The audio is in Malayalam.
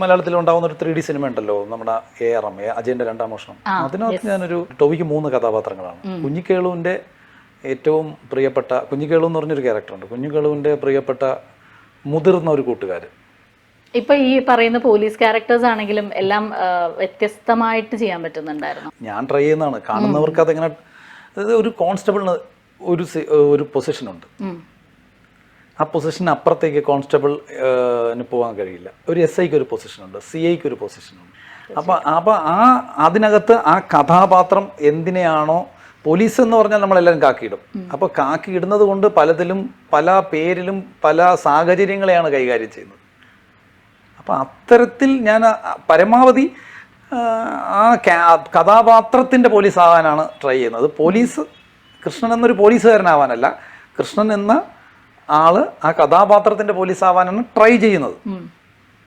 മലയാളത്തിൽ ഉണ്ടാവുന്ന ഒരു 3D സിനിമ ഉണ്ടല്ലോ, നമ്മുടെ ARM അജയന്റെ രണ്ടാം മോഷണം. അതിനകത്ത് ഞാനൊരു ടോവിക്ക് 3 കഥാപാത്രങ്ങളാണ്. കുഞ്ഞിക്കേളുവിന്റെ ഏറ്റവും പ്രിയപ്പെട്ട കുഞ്ഞിക്കേളു എന്ന് പറഞ്ഞൊരു ക്യാരക്ടറുണ്ട്. കുഞ്ഞിക്കേളുവിന്റെ പ്രിയപ്പെട്ട മുതിർന്ന ഒരു കൂട്ടുകാരൻ. ഇപ്പൊ ഈ പറയുന്ന പോലീസ് ക്യാരക്ടേഴ്സ് ആണെങ്കിലും എല്ലാം വ്യത്യസ്തമായിട്ട് ചെയ്യാൻ പറ്റുന്നുണ്ടായിരുന്നു. ഞാൻ ട്രൈ ചെയ്യുന്നതാണ്. കാണുന്നവർക്ക് അതെങ്ങനെ, അതായത് ഒരു കോൺസ്റ്റബിളിന് ഒരു പൊസിഷനുണ്ട്. ആ പൊസിഷന് അപ്പുറത്തേക്ക് കോൺസ്റ്റബിളിന് പോകാൻ കഴിയില്ല. ഒരു SIക്ക് ഒരു പൊസിഷനുണ്ട്, CIക്ക് ഒരു പൊസിഷനുണ്ട്. അപ്പോൾ അതിനകത്ത് ആ കഥാപാത്രം എന്തിനെയാണോ, പോലീസ് എന്ന് പറഞ്ഞാൽ നമ്മളെല്ലാവരും കാക്കിയിടും. അപ്പോൾ കാക്കിയിടുന്നത് കൊണ്ട് പലതിലും പല പേരിലും പല സാഹചര്യങ്ങളെയാണ് കൈകാര്യം ചെയ്യുന്നത്. അപ്പോൾ അത്തരത്തിൽ ഞാൻ പരമാവധി ആ കഥാപാത്രത്തിൻ്റെ പോലീസ് ആവാനാണ് ട്രൈ ചെയ്യുന്നത്. കൃഷ്ണൻ എന്നൊരു പോലീസുകാരനാവാനല്ല, കൃഷ്ണൻ എന്ന ആള് ആ കഥാപാത്രത്തിൻ്റെ പോലീസ് ആവാനാണ് ട്രൈ ചെയ്യുന്നത്.